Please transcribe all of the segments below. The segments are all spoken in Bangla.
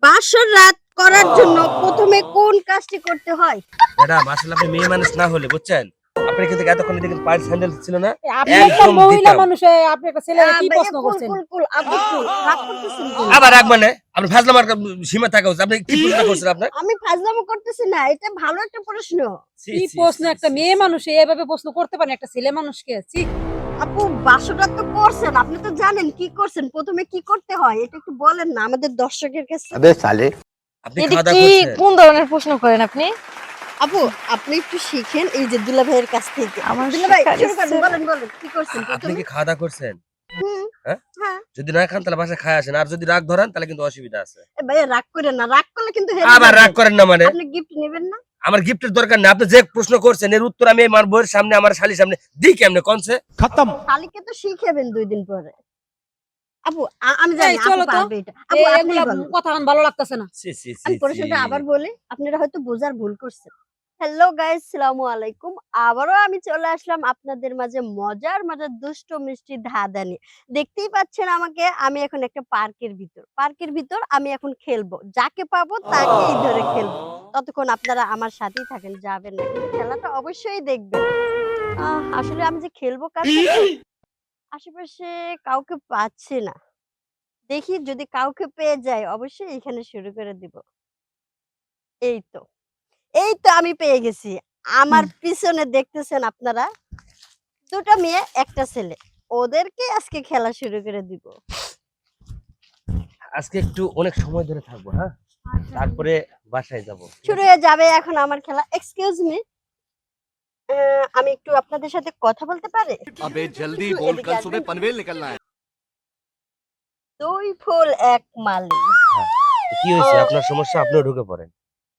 বাসর রাত করার জন্য প্রথমে কোন কাজটি করতে হয়? ম্যাডাম আসলে আপনি মেয়ে মানুষ না হলে বুঝছেন, আপনার কিন্তু এতক্ষণ দেখেন পায়ের স্যান্ডেল ছিল না, আপনি একটা একদম মহিলা দিতাম। মানুষ আপনি একটা ছেলে কি ভাইয়া, প্রশ্ন কুল করছেন? কুল কুল আপু কুল রাগ করতেছেন কেন? আবার রাগ মানে আপনি ফাজলামার সীমা থাকা উচিত। আপনি কি প্রশ্ন করছেন আপনার? আমি ফাজলামো করতেছি না, এটা ভালো একটা প্রশ্ন। ছি, কি ছি, প্রশ্ন ছি, একটা ছি, মেয়ে ছি। মানুষ এভাবে প্রশ্ন করতে পারে একটা ছেলে মানুষকে? ছি, আপু বাসর রাত তো করছেন, আপনি তো জানেন কি করছেন, প্রথমে কি করতে হয় এটা একটু বলেন না আমাদের দর্শকের কাছে। अबे साले আপনি এটা খাওয়া দাওয়া কি করছেন? কোন ধরনের প্রশ্ন করেন আপনি? আপু আপনি একটু শিখেন এই যে দুলা ভাইয়ের কাছ থেকে। আমার দুলা ভাই শেখার শুরু করেন, ইচ্ছে- বলেন বলেন কি করছেন আপনি প্রথমে? কি খাওয়া দাওয়া করছেন? হুম, হ্যাঁ? হ্যাঁ। যদি না খান তাহলে বাসায় খায় আসেন, আর যদি রাগ ধরেন তাহলে কিন্তু অসুবিধা আছে। এ ভাইয়া রাগ করেন না, রাগ করলে কিন্তু হেরে আবার রাগ যাবেন। করেন না মানে? আপনি গিফট নেবেন না? আমার গিফটের দরকার নেই। আপনি যে প্রশ্ন করছেন এর উত্তর আমি আমার বউয়ের সামনে, আমার শালীর সামনে দিই কেমনে কোনছে? শালিকে তো শিখাবেন ২ দিন পরে। আপু আমি জানি এই আপু চলো তো। পারবে এটা। আপু আপনি এগুলা বলেন। কথা এখন ভালো লাগতেছে না। ছি ছি ছি আমি ছি। প্রশ্নটা আবার বলি, আপনারা হয়তো বোঝার ভুল করছেন। হ্যালো গাইস, সালামু আলাইকুম। আবারও আমি চলে আসলাম আপনাদের মাঝে মজার মজার দুষ্ট মিষ্টি ধাঁধা নিয়ে। দেখতেই পাচ্ছেন আমাকে, আমি এখন একটা পার্কের ভিতর। পার্কের ভিতর আমি এখন খেলবো। যাকে পাবো তাকেই ধরে খেলবো। ততক্ষণ আপনারা আমার সাথেই থাকেন, যাবেন না। কিন্তু খেলাটা অবশ্যই দেখবেন। আসলে আমি যে খেলবো কার সাথে? আশেপাশে কাউকে পাচ্ছি না। দেখি যদি কাউকে পেয়ে যাই অবশ্যই এখানে শুরু করে দিব। এই তো। এই তো আমি পেয়ে গেছি। আমার পিছনে দেখতেছেন আপনারা ২ টা মেয়ে ১ টা ছেলে। ওদেরকে আজকে খেলা শুরু করে দিব। আজকে একটু অনেক সময় ধরে থাকবো, হ্যাঁ? তারপরে বাসায় যাব। শুরু হয়ে যাবে এখন আমার খেলা। Excuse me. আমি একটু আপনাদের সাথে কথা বলতে পারি? अबे जल्दी একটু बोल এদিকে कल আসবেন सुबह please? पनवेल निकलना है ২ ফুল ১ মালি। হ্যাঁ। কি হইছে? আপনার সমস্যা, আপনিও ঢুকে পড়েন।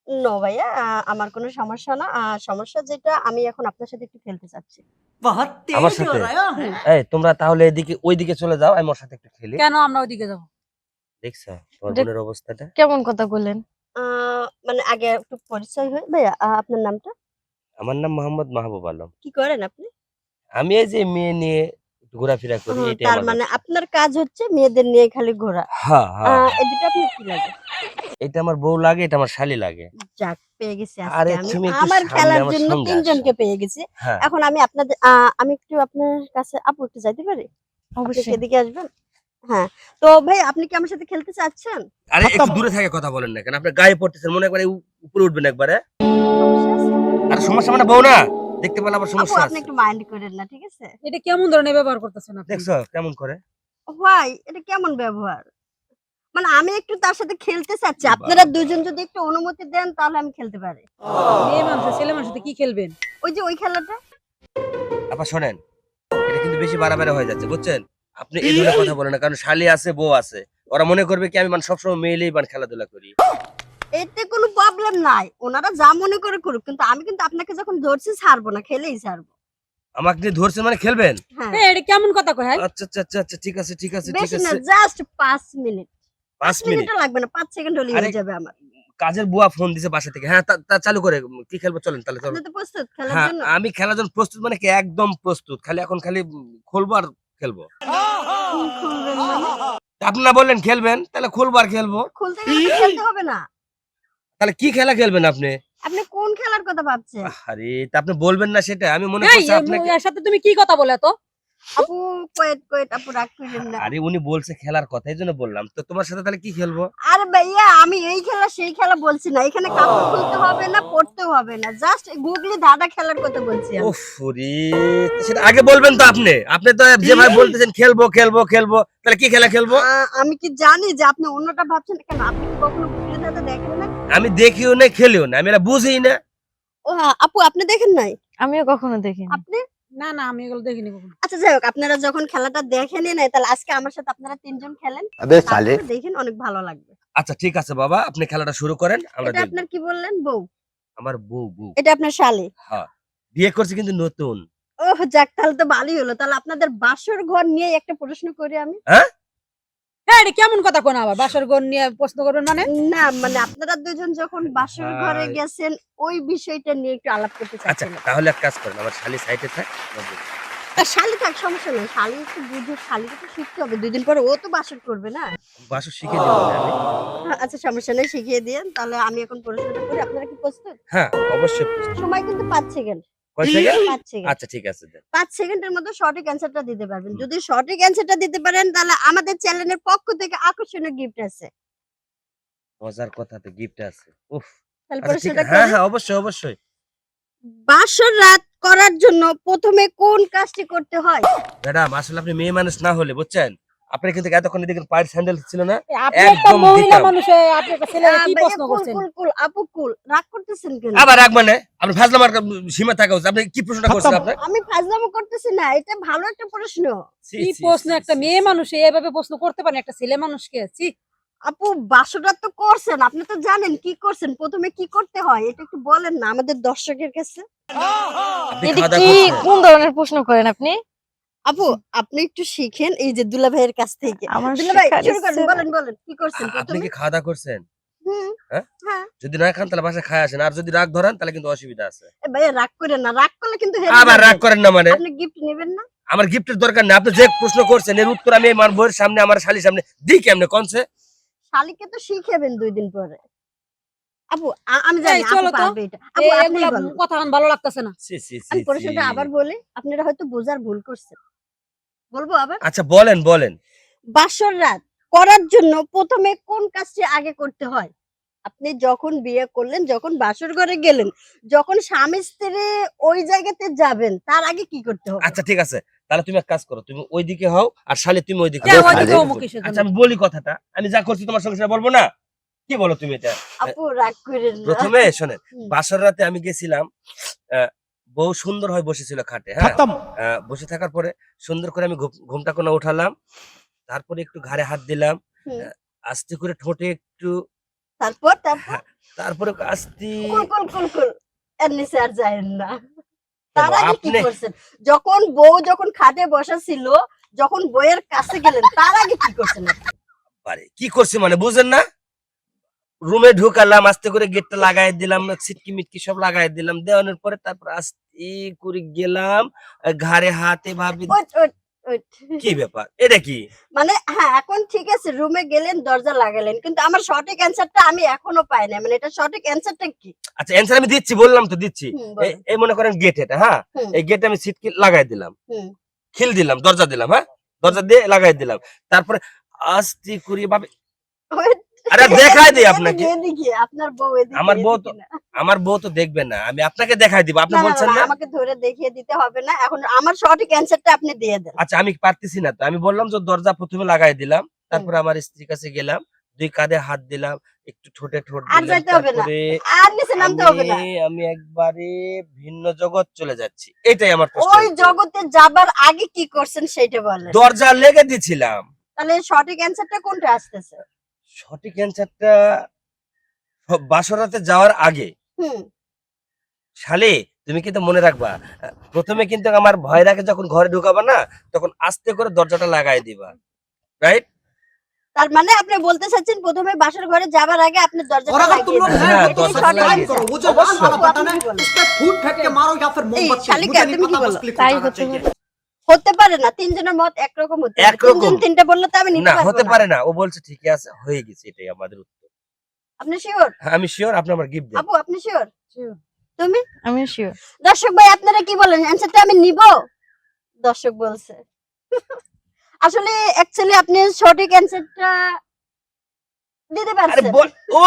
নো ভাইয়া, আমার কোনো সমস্যা না। সমস্যা যেটা আমি এখন আপনার সাথে একটু খেলতে চাচ্ছি। আমার সাথে? হুম। এই তোমরা তাহলে এদিকে ওইদিকে চলে যাও, আমি ওর সাথে একটু খেলি। কেন আমরা ওইদিকে যাবো? দেখছো তোমার এটা- বোনের অবস্থাটা? কেমন কথা বললেন? আ মানে আগে একটু পরিচয় হই। ভাইয়া আপনার নামটা? আমার নাম মোহাম্মদ মাহবুব আলম। কি করেন আপনি? আমি এই যে মেয়ে নিয়ে একটু ঘোরাফেরা করি, এটাই তার আমার মানে ব্যবসা। আপনার কাজ হচ্ছে মেয়েদের নিয়ে খালি ঘোরা। হ্যাঁ, হ্যাঁ। এই দুটো আপনার কি লাগে? এটা আমার বউ লাগে, এটা আমার শালী লাগে। যাক পেয়ে গেছি আজকে আরে আমি। তুমি একটু আমার সামনে খেলার আমার জন্য সঙ্গে ৩ আসো। জনকে পেয়ে গেছি। হ্যাঁ। এখন আমি আপনাদের আমি একটু আপনার কাছে আপু একটু যাইতে পারি? আপনি কি অবশ্যই। এদিকে আসবেন? হ্যাঁ। তো ভাই আপনি কি আমার সাথে খেলতে চাচ্ছেন? আরে একটু দূরে থেকে কথা বলেন না কেন? আপনার গায়ে পড়তেছেন, মনে একবারে উপরে উঠবেন একবারে। সমস্যা আছে? আরে সমস্যা মানে বউ না? দেখতে পেলে আবার আপু সমস্যা আপনি আছে। একটু মাইন্ড করেন না, ঠিক আছে? এটা কেমন ধরনের ব্যবহার করতেছেন আপনি? দেখছো কেমন করে? হোয়াই? এটা কেমন ব্যবহার? মানে আমি একটু তার সাথে খেলতে চাচ্ছি। আপনারা বাবা। ২ জন যদি একটু অনুমতি দেন তাহলে আমি খেলতে পারি। মেয়ে মানুষ ছেলে মানুষের সাথে কি খেলবেন? ওই যে ওই খেলাটা। আপা শোনেন, এটা কিন্তু বেশি বাড়াবাড়ি হয়ে যাচ্ছে, বুঝছেন? আপনি এই ধরনের কথা বলেন না, কারণ শালী আছে, বউ আছে। ওরা মনে করবে কি আমি মানে সবসময় মেয়েলেই মানে খেলাধুলা করি। এতে কোনো প্রবলেম নাই। ওনারা যা মনে করে করুক। কিন্তু আমি কিন্তু আপনাকে যখন ধরছি ছাড়বো না, খেলেই ছাড়বো। আমাকে নিয়ে ধরছেন মানে খেলবেন? হ্যাঁ। এটা কেমন কথা কয়? আচ্ছা আচ্ছা আচ্ছা আচ্ছা, ঠিক আছে ঠিক আছে ঠিক বেশি না, আছে। Just ৫ minute. 5 মিনিট? মিনিটও লাগবে না, ৫ সেকেন্ড হলেই আরে হয়ে যাবে আমার। কাজের বুয়া ফোন দিছে বাসা থেকে। হ্যাঁ, তা চালু করে কি খেলবো চলেন তাহলে চলো। আপনি তো প্রস্তুত খেলার হ্যাঁ, জন্য? আমি খেলার জন্য প্রস্তুত মানে কি একদম প্রস্তুত। খালি খুলবো আর খেলবো। কি খুলবেন মানে? তা আপনি না বললেন খেলবেন, তাহলে খুলবো আর খেলবো। খুলতে গেলে তো খেলতে হবে না। তাহলে কি খেলা খেলবেন আপনি? আপনি কোন খেলার কথা ভাবছেন? আরে তা আপনি বলবেন না সেটা? আমি মনে এই করছি আপনাকে। এর সাথে তুমি কি কথা বলে তো? আপু ওয়েট আপু রাগ করেন না। আরে উনি বলছে খেলার কথা, এইজন্য বললাম। তো তোমার সাথে তাহলে কি খেলবো? আরে ভাইয়া আমি এই খেলা সেই খেলা বলছি না। এখানে কাপড় খুলতে হবে না, পড়তেও হবে না। জাস্ট গুগলি ধাঁধা খেলার কথা বলছি আমি। উফ রে! সেটা আগে বলবেন তো আপনি। আপনি তো যেভাবে বলতেছেন খেলবো খেলবো খেলবো, তাহলে কি খেলা খেলবো? আমি কি জানি যে আপনি অন্যটা ভাবছেন কেন? আপনি কি কখনো গুগলি ধাঁধা দেখেন না? আমি দেখিও না খেলিও না, আমি এটা বুঝিই না। ও আপু আপনি দেখেন নাই? আমিও কখনো দেখিনি। আপনি? না না আমি এগুলো দেখিনি কখনো। আচ্ছা যাই হোক, আপনারা যখন খেলাটা দেখেনই নাই তাহলে আজকে আমার সাথে আপনারা ৩ জন খেলেন। अबे साले তারপরে দেখেন অনেক ভালো লাগবে। আচ্ছা ঠিক আছে বাবা, আপনি খেলাটা শুরু করেন, আমরা এটা দেখব। আপনার কি বললেন বউ? আমার বউ। এটা আপনার শালী? হ্যাঁ। বিয়ে করছি কিন্তু নতুন। ওহ যাক তাহলে তো ভালোই হলো। তাহলে আপনাদের বাসর ঘর নিয়ে একটা প্রশ্ন করি আমি। হ্যাঁ? এটা কেমন কথা কোন আবার? বাসর ঘর নিয়ে প্রশ্ন করবেন মানে? না মানে আপনারা ২ জন যখন বাসর ঘরে ভাই। গেছেন ওই বিষয়টা নিয়ে একটু আলাপ করতে আচ্ছা চাচ্ছিলাম। তাহলে এক কাজ করেন, আমার শালি সাইডে থাক। আমরা দেখব। শালি থাক, সমস্যা নেই। শালি একটু বুঝুক, শালিকে তো শিখতে হবে। ২ দিন পরে ও তো বাসর করবে না? বাসর শিখে দিব না আমি। আচ্ছা, সমস্যা নেই, শিখিয়ে দিয়েন। তাহলে আমি এখন প্রশ্নটা করি। আপনারা কি প্রস্তুত? হ্যাঁ, অবশ্যই প্রস্তুত। সময় কিন্তু ৫ সেকেন্ড। কয় সেকেন্ড? ৫ সেকেন্ড। আচ্ছা ঠিক আছে দেন। ৫ সেকেন্ডের মধ্যে সঠিক অ্যান্সারটা দিতে পারবেন। হুম। যদি সঠিক অ্যান্সারটা দিতে পারেন তাহলে আমাদের চ্যানেলের পক্ষ থেকে আকর্ষণীয় গিফট আছে। মজার কথা তো গিফট আছে। উফ! তাহলে আচ্ছা ঠিক প্রশ্নটা হ্যাঁ, করি। হ্যাঁ, অবশ্যই, অবশ্যই। বাসর রাত করার জন্য ১ম এ কোন কাজটি করতে হয়? ম্যাডাম আসলে আপনি মেয়ে মানুষ না হলে বুঝছেন? আপনার কিন্তু এতক্ষণ এদিকে পায়ের স্যান্ডেল ছিল না? আপনি একটা একদম মহিলা দিতাম। মানুষ আপনি একটা ছেলেকে কি ভাইয়া প্রশ্ন কুল, করছেন? কুল, কুল। আপু কুল। রাগ করতেছেন কেন? আবার রাগ মানে? আপনি ফাজলামার সীমা থাকা উচিত। আপনি কি প্রশ্নটা করছেন আপনার? আমি ফাজলামো করতেছি না। এটা ভালো একটা প্রশ্ন। ছি, কি ছি, প্রশ্ন ছি, একটা ছি, মেয়ে ছি। মানুষ এভাবে প্রশ্ন করতে পারে একটা ছেলে মানুষকে? ছি। আপু বাসর রাত তো করছেন। আপনি তো জানেন কি করছেন। ১ম এ কি করতে হয়? এটা একটু বলেন না আমাদের দর্শকের কাছে। আপনি এটা খাওয়া-দাওয়া কি করছেন? কোন ধরনের প্রশ্ন করেন আপনি? আপু আপনি একটু শিখেন এই যে দুলা ভাইয়ের কাছ থেকে। আমার দুলা ভাই শেখার শুরু করেন। ইচ্ছে বলেন, বলেন। কি করছেন আপনি ১ম এ? কি খাওয়া-দাওয়া করছেন? হুম, হ্যাঁ? হ্যাঁ। যদি না খান তাহলে বাসায় খায় আসেন। আর যদি রাগ ধরেন তাহলে কিন্তু অসুবিধা আছে। এ ভাইয়া রাগ কইরেন না। রাগ করলে কিন্তু হেরে আবার রাগ যাবেন। করেন না মানে? আপনি গিফট নিবেন না? আমার গিফটের দরকার নেই। আপনি যে প্রশ্ন করছেন এর উত্তর আমি আমার বউয়ের সামনে আমার শালীর সামনে দিই কেমনে কোনছে? শালিকে তো শিখাবেন ২ দিন পরে। আপু আমি জানি এই আপু চলো তো। পারবে এটা। আপু আপনিই এগুলা বলেন। কথা এখন ভালো লাগতেছে না। ছি, ছি, ছি, আমি ছি। প্রশ্নটা আবার বলি। আপনারা হয়তো বোঝার ভুল করছেন। বলবো আবার? আচ্ছা বলেন, বলেন। বাসর রাত করার জন্য ১ম এ কোন কাজটি আগে করতে হয়? আপনি যখন বিয়ে করলেন, যখন বাসর ঘরে গেলেন, যখন স্বামী-স্ত্রী ওই জায়গাতে যাবেন, তার আগে কি করতে হবে? আচ্ছা ঠিক আছে। তাহলে তুমি এক কাজ করো। তুমি ওইদিকে হও আর শালী তুমি ওইদিকে হ্যাঁ, হও। ওইদিকে আমি হও বলি। কিসের জন্য? আচ্ছা আমি বলি কথাটা। আমি যা করছি তোমার সঙ্গে সেটা বলবো না? কি বলো তুমি এটা? আপু রাগ কইরেন না। প্রথমে শোনেন, হুম। বাসর রাতে আমি গেছিলাম। আ বউ সুন্দর হয়ে বসেছিল খাটে, হ্যাঁ? বসে থাকার পরে সুন্দর করে আমি ঘুমটা কোণে উঠালাম। তারপরে একটু ঘাড়ে হাত দিলাম। হুম। আস্তে করে ঠোঁটে একটু তারপর? হ্যাঁ, তারপরে আস্তে কুল, কুল, কুল, কুল। এর নিচে আর যায়েন না। তার বাবা, আগে কি আপনি করছেন? যখন খাটে বসা ছিল, যখন বইয়ের কাছে গেলেন, তার আগে কি করছেন আপনি? পারে কি করছি মানে বুঝেন না? রুমে ঢুকালাম, আস্তে করে গেটটা লাগায় দিলাম, ছিটকি-মিটকি সব লাগায় দিলাম। দেওয়ানোর পরে তারপর আস্তে করে গেলাম। ঘাড়ে হাত এভাবে ওইট, ওইট, ওইট। কি ব্যাপার? এটা কি? মানে হ্যাঁ, এখন ঠিক আছে রুমে গেলেন, দরজা লাগালেন। কিন্তু আমার সঠিক অ্যান্সারটা আমি এখনো পাই নাই। মানে এটা সঠিক অ্যান্সারটা কি? আচ্ছা অ্যান্সার আমি দিচ্ছি, বললাম তো দিচ্ছি। হুম, বলেন। এই মনে করেন গেট এটা, হ্যাঁ? হুম, এই গেটে আমি ছিটকি লাগায় দিলাম। হুম, খিল দিলাম, দরজা দিলাম, হ্যাঁ? দরজা দিয়ে লাগায় দিলাম। তারপরে আস্তে করে ভাবে ওইট। আরে দেখায় দেই আপনাকে। এদিকে, আপনার বউ এদিকে, আমার বউ তো এদিকে না। আমার বউ তো দেখবে না। আমি আপনাকে দেখায় দিব। আপনি না, না, বলছেন না, না? আমাকে ধরে দেখিয়ে দিতে হবে না। এখন আমার সঠিক অ্যান্সারটা আপনি দিয়ে দেন। আচ্ছা আমি পারতেছি না তো। আমি বললাম যে দরজা ১ম এ লাগায় দিলাম। হুম। তারপরে আমার স্ত্রীর কাছে গেলাম। ২ কাঁধে হাত দিলাম। একটু ঠোঁটে ঠোঁট আর দিলাম। যাইতে হবে না। তারপরে আর নিচে নামতে হবে না। আমি একবারে ভিন্ন জগৎ চলে যাচ্ছি। এটাই আমার প্রশ্ন। ওই জগতে যাবার আগে কি করছেন সেইটা বলেন। দরজা লেগে দিছিলাম। তাহলে সঠিক অ্যান্সারটা কোনটা আসতেছে? সঠিক অ্যান্সারটা বাসরাতে যাওয়ার আগে। হুম। শালি তুমি কিন্তু মনে রাখবা। ১ম এ কিন্তু আমার ভয় লাগে যখন ঘরে ঢুকাবা না, তখন আস্তে করে দরজাটা লাগায় দিবা। রাইট? তার মানে আপনি বলতে চাচ্ছেন ১ম এ বাসর ঘরে যাবার আগে আপনি और দরজাটা अगर तुम লাগিয়ে लोग দিবেন। हैं हाँ, तो এটাই दरवाजा সঠিক सब्सक्राइब অ্যান্সার। करो वो जो लाल वाला আপু, बटन আপনি है কি বলেন? उस पे फूट फेंक के मारो या फिर मोमबत्ती शालिका, मुझे नहीं तुम पता की बस बोलो? क्लिक তাই हो जाना হতে चाहिए পারে। হতে পারে না। ৩ জনের মত একরকম হতে হবে। একরকম। ৩ জন ৩টা বললে তো আমি নিতে না পারবো হতে না। পারে না। ও বলছে ঠিকই আছে, হয়ে গেছে এটাই আমাদের উত্তর। আপনি সিওর? হ্যাঁ, আমি সিউর আপনি আমার গিফট দেন। আপু আপনি সিওর? Sure. তুমি? আমি শিওর। দর্শক ভাই আপনারা কি বলেন? অ্যান্সারটা আমি নিব? দর্শক বলছে। আসলে অ্যাকচুয়ালি আপনি সঠিক অ্যান্সারটা দিতে আরে পারছেন। বল ও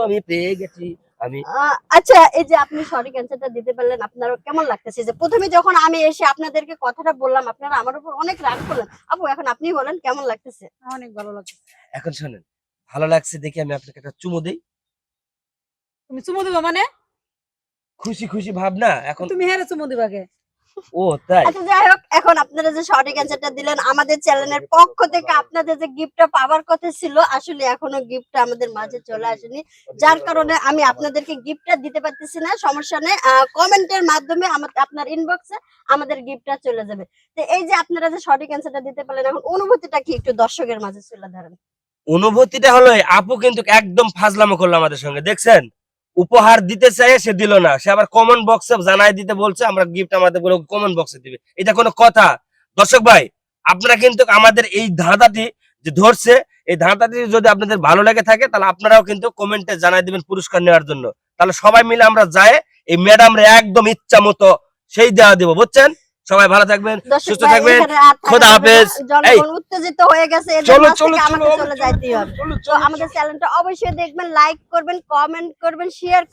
আমি পেয়ে গেছি। আমি আচ্ছা এই যে আপনি সঠিক অ্যান্সারটা দিতে পারলেন আপনার কেমন লাগতেছে? যে ১ম এ যখন আমি এসে আপনাদেরকে কথাটা বললাম আপনারা আমার উপর অনেক রাগ করলেন। আপু এখন আপনিই বলেন কেমন লাগতেছে? অনেক ভালো লাগছে। এখন শোনেন। ভালো লাগছে দেখে আমি আপনাকে একটা চুমু দেই। তুমি চুমু দিবা মানে? খুশি, খুশি ভাব না? এখন তুমি হেরে চুমু দিবা কে? ও তাই? আচ্ছা যাই হোক এখন আপনারা যে সঠিক অ্যান্সারটা দিলেন আমাদের চ্যানেলের পক্ষ থেকে আপনাদের যে গিফটটা পাওয়ার কথা ছিল আসলে এখনো গিফটটা আমাদের মাঝে চলে আসেনি। যার কারণে আমি আপনাদেরকে গিফটটা দিতে পারতেছি না। সমস্যা নেই। কমেন্টের মাধ্যমে আপনার ইনবক্সে আমাদের গিফটটা চলে যাবে। তো এই যে আপনারা যে সঠিক অ্যান্সারটা দিতে পারলেন এখন অনুভূতিটা কি একটু দর্শকের মাঝে তুলে ধরেন। অনুভূতিটা হলো এই, আপু কিন্তু একদম ফাজলামো করলো আমাদের সঙ্গে। দেখছেন? উপহার দিতে চাই সে দিল না, সে আবার কমেন্ট বক্সে জানাই দিতে বলছে আমরা গিফট আমাদের কমেন্ট বক্সে দিবে। এটা কোনো কথা? দর্শক ভাই, আপনারা কিন্তু আমাদের এই ধাঁধাটি যে ধরছে, এই ধাঁধাটি যদি আপনাদের ভালো লেগে থাকে তাহলে আপনারাও কিন্তু কমেন্টে জানাই দিবেন পুরস্কার নেওয়ার জন্য। তাহলে সবাই মিলে আমরা যাই এই ম্যাডামরে একদম ইচ্ছা মতো সেই দেওয়া দিব, বুঝছেন? সবাই ভালো থাকবেন, দর্শক সুস্থ ভাই, থাকবেন, এখানে আর থাকা খোদা যাবে না। হাফেজ। এই জনগণ উত্তেজিত হয়ে গেছে, এদের চলো মাঝ চলো থেকে চলো আমাকে চলে যাইতেই হবে। চলো তো আমাদের চ্যানেলটা অবশ্যই দেখবেন, লাইক করবেন, কমেন্ট করবেন, শেয়ার করবেন।